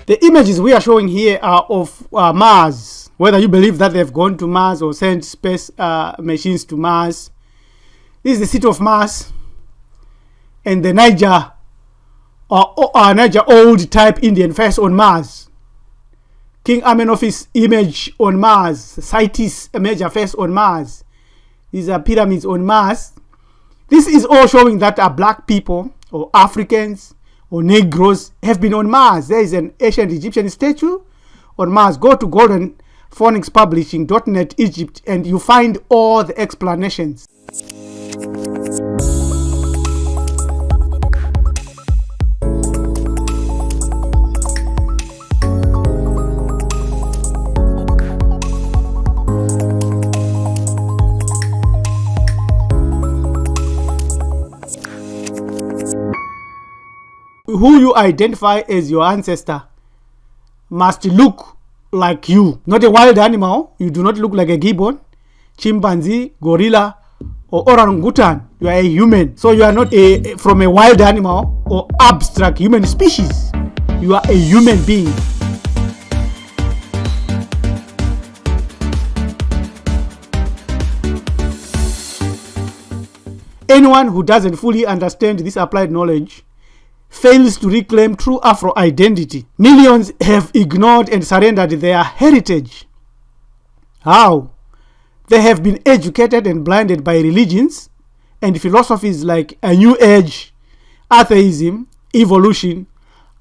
The images we are showing here are of Mars. Whether you believe that they've gone to Mars or sent space machines to Mars. This is the city of Mars. And the Niger old type Indian face on Mars. King Amenhotep's image on Mars. Cites a major face on Mars. These are pyramids on Mars. This is all showing that black people or Africans or Negroes have been on Mars. There is an ancient Egyptian statue on Mars. Go to goldenphonicspublishing.net Egypt and you find all the explanations. Who you identify as your ancestor must look like you, not a wild animal. You do not look like a gibbon, chimpanzee, gorilla, or orangutan. You are a human, so you are not from a wild animal or abstract human species. You are a human being. Anyone who doesn't fully understand this applied knowledge fails to reclaim true Afro identity. Millions have ignored and surrendered their heritage. How? They have been educated and blinded by religions and philosophies like a New Age, Atheism, evolution,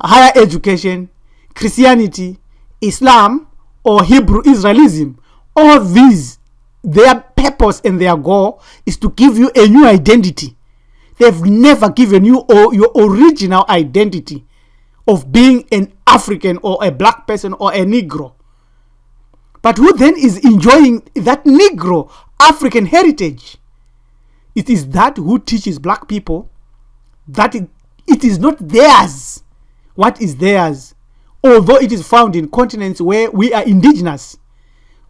higher education, Christianity, Islam, or Hebrew Israelism. All these, their purpose and their goal is to give you a new identity. They've never given you your original identity of being an African or a black person or a Negro. But who then is enjoying that Negro African heritage? It is that who teaches black people that it is not theirs. What is theirs? Although it is found in continents where we are indigenous.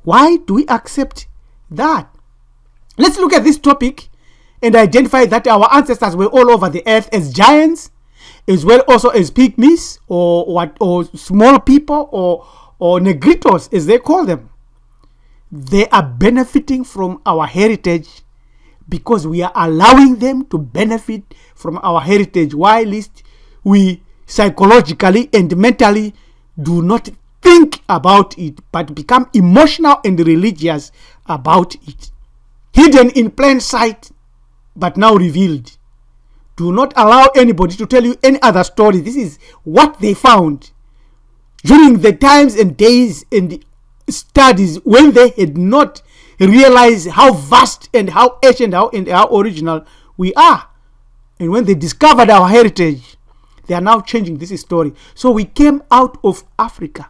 Why do we accept that? Let's look at this topic and identify that our ancestors were all over the earth as giants, as well also as pygmies or small people or negritos as they call them. They are benefiting from our heritage because we are allowing them to benefit from our heritage, while we psychologically and mentally do not think about it but become emotional and religious about it. Hidden in plain sight but now revealed. Do not allow anybody to tell you any other story. This is what they found during the times and days and the studies when they had not realized how vast and how ancient and how original we are. And when they discovered our heritage, they are now changing this story. So we came out of Africa.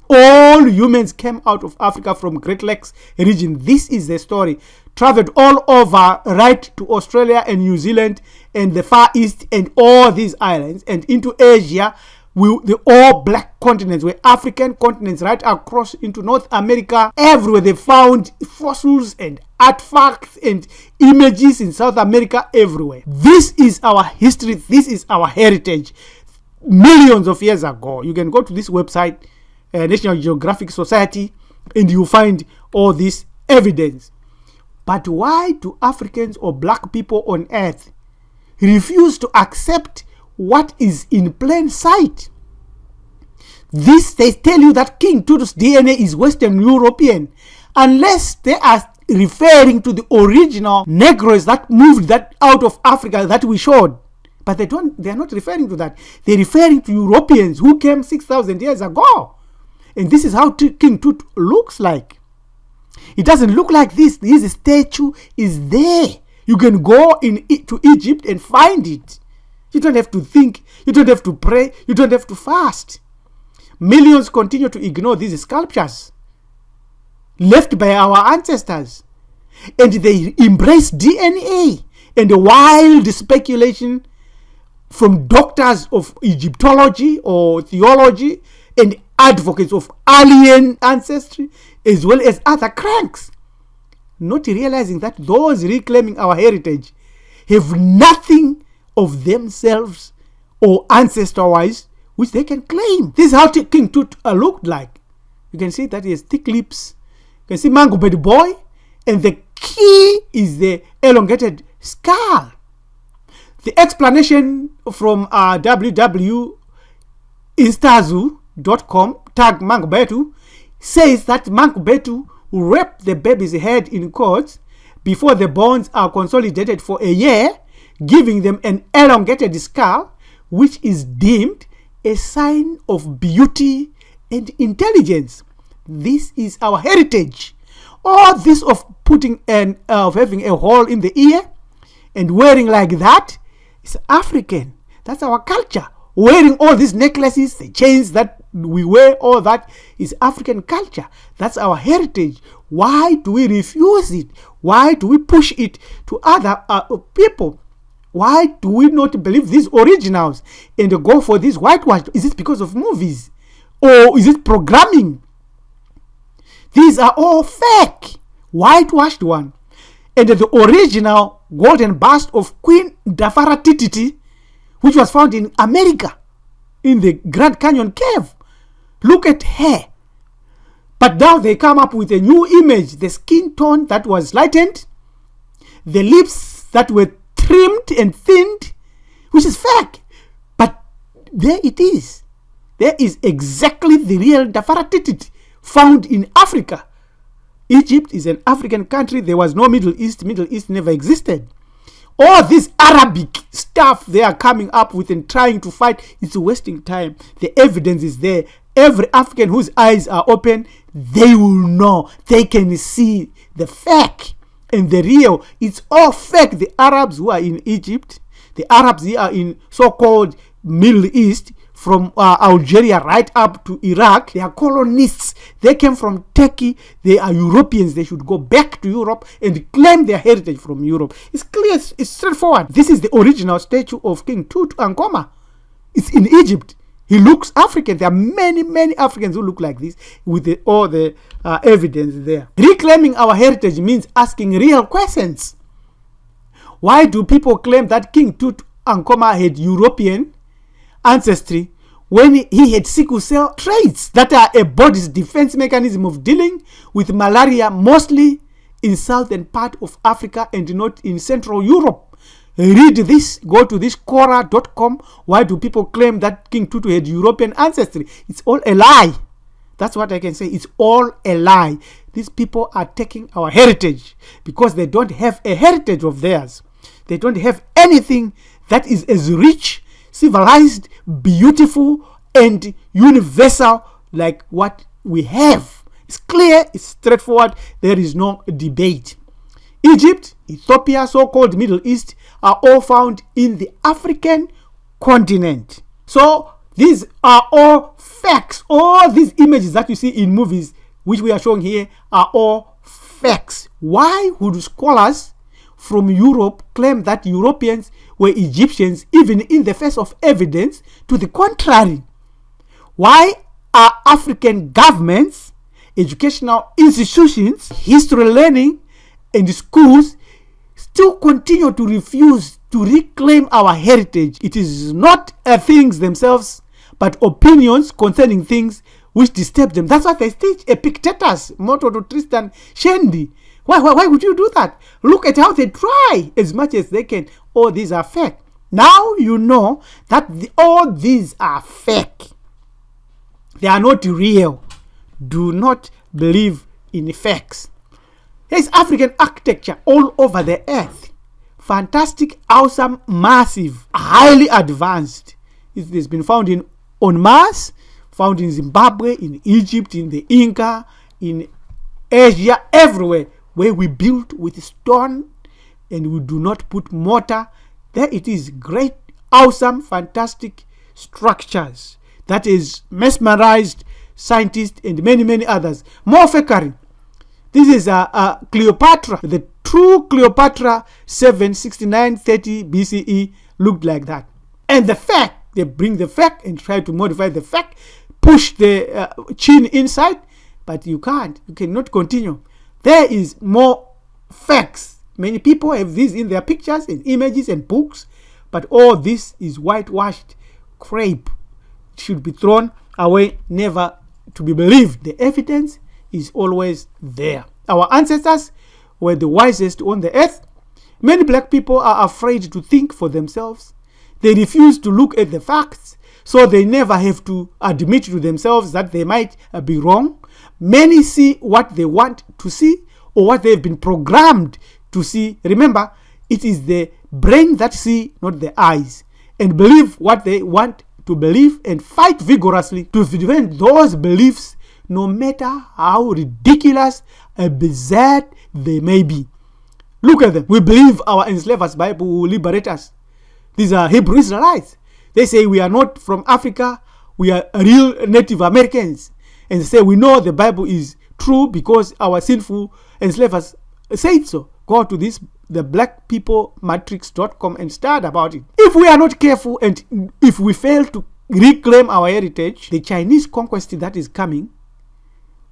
All humans came out of Africa from Great Lakes region. This is the story. Traveled all over, right to Australia and New Zealand and the Far East and all these islands and into Asia. The all black continents were African continents, right across into North America. Everywhere they found fossils and artifacts and images in South America, everywhere. This is our history. This is our heritage. Millions of years ago. You can go to this website, National Geographic Society, and you find all this evidence. But why do Africans or black people on earth refuse to accept what is in plain sight? They tell you that King Tut's DNA is Western European, unless they are referring to the original Negroes that moved that out of Africa that we showed. But they are not referring to that. They're referring to Europeans who came 6,000 years ago. And this is how King Tut looks like. It doesn't look like this. This statue is there. You can go to Egypt and find it. You don't have to think. You don't have to pray. You don't have to fast. Millions continue to ignore these sculptures left by our ancestors. And they embrace DNA and the wild speculation from doctors of Egyptology or theology and advocates of alien ancestry, as well as other cranks, not realizing that those reclaiming our heritage have nothing of themselves or ancestor-wise which they can claim. This is how King Tut looked like. You can see that he has thick lips. You can see Mango Bed Boy, and the key is the elongated skull. The explanation from www.instazu.com, tag Mangobetu, says that Mangobetu wrapped the baby's head in cords before the bones are consolidated for a year, giving them an elongated skull, which is deemed a sign of beauty and intelligence. This is our heritage. All this of putting of having a hole in the ear and wearing like that is African. That's our culture. Wearing all these necklaces, the chains that we wear, all that is African culture. That's our heritage. Why do we refuse it? Why do we push it to other people? Why do we not believe these originals and go for this whitewash? Is it because of movies? Or is it programming? These are all fake, whitewashed one. And the original golden bust of Queen Nefertiti, which was found in America, in the Grand Canyon cave. Look at her. But now they come up with a new image. The skin tone that was lightened, the lips that were trimmed and thinned, which is fake. But there it is. There is exactly the real Nefertiti found in Africa. Egypt is an African country. There was no Middle East. Middle East never existed. All this Arabic stuff they are coming up with and trying to fight, it's wasting time. The evidence is there. Every African whose eyes are open, they will know. They can see the fake and the real. It's all fake. The Arabs who are in Egypt, the Arabs who are in so-called Middle East, from Algeria right up to Iraq, they are colonists. They came from Turkey. They are Europeans. They should go back to Europe and claim their heritage from Europe. It's clear. It's straightforward. This is the original statue of King Tutankhamun. It's in Egypt. He looks African. There are many, many Africans who look like this with all the evidence there. Reclaiming our heritage means asking real questions. Why do people claim that King Tutankhamun had European ancestry when he had sickle cell traits that are a body's defense mechanism of dealing with malaria, mostly in southern part of Africa and not in Central Europe? Read this, go to this Quora.com. Why do people claim that King Tutu had European ancestry? It's all a lie. That's what I can say. It's all a lie. These people are taking our heritage because they don't have a heritage of theirs. They don't have anything that is as rich, civilized, beautiful, and universal like what we have. It's clear, it's straightforward, there is no debate. Egypt, Ethiopia, so-called Middle East are all found in the African continent. So these are all facts. All these images that you see in movies, which we are showing here, are all facts. Why would scholars from Europe claim that Europeans were Egyptians, even in the face of evidence to the contrary? Why are African governments, educational institutions, history learning, and schools still continue to refuse to reclaim our heritage? It is not things themselves, but opinions concerning things which disturb them. That's what they teach Epictetus, motto to Tristan Shandy. Why would you do that? Look at how they try as much as they can. All these are fake. Now you know that all these are fake. They are not real. Do not believe in facts. There's African architecture all over the earth. Fantastic, awesome, massive, highly advanced. It has been found on Mars, found in Zimbabwe, in Egypt, in the Inca, in Asia, everywhere. Where we build with stone and we do not put mortar. There it is, great, awesome, fantastic structures that is mesmerized scientists and many, many others. More fakery. This is Cleopatra. The true Cleopatra 769-30 BCE looked like that. And the fact, they bring the fact and try to modify the fact, push the chin inside, but you can't. You cannot continue. There is more facts. Many people have these in their pictures and images and books, but all this is whitewashed crepe. It should be thrown away, never to be believed. The evidence is always there. Our ancestors were the wisest on the earth. Many black people are afraid to think for themselves. They refuse to look at the facts, so they never have to admit to themselves that they might be wrong. Many see what they want to see or what they've been programmed to see. Remember, it is the brain that sees, not the eyes, and believe what they want to believe and fight vigorously to defend those beliefs, no matter how ridiculous and bizarre they may be. Look at them. We believe our enslavers' Bible will liberate us. These are Hebrew Israelites. They say we are not from Africa, we are real Native Americans. And they say we know the Bible is true because our sinful enslavers said so. Go to this, the blackpeoplematrix.com, and start about it. If we are not careful and if we fail to reclaim our heritage, the Chinese conquest that is coming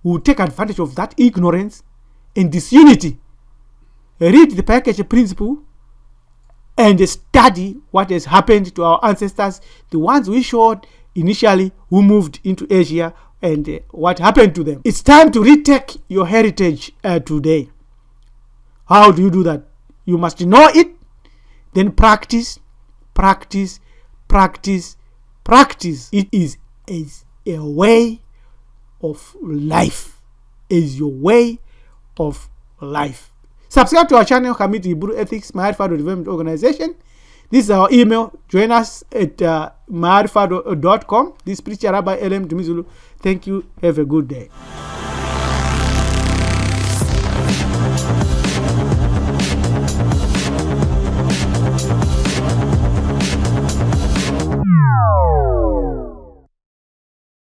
will take advantage of that ignorance and disunity. Read the package principle and study what has happened to our ancestors, the ones we showed initially who moved into Asia, and what happened to them. It's time to retake your heritage today. How do you do that? You must know it, then practice, practice, practice, practice. It is a way of life. Is your way of life. Subscribe to our channel, Commit Hebrew Ethics, Maarifado Development Organization. This is our email. Join us at maarifado.com. This is Preacher Rabbi LM Dumizulu. Thank you. Have a good day.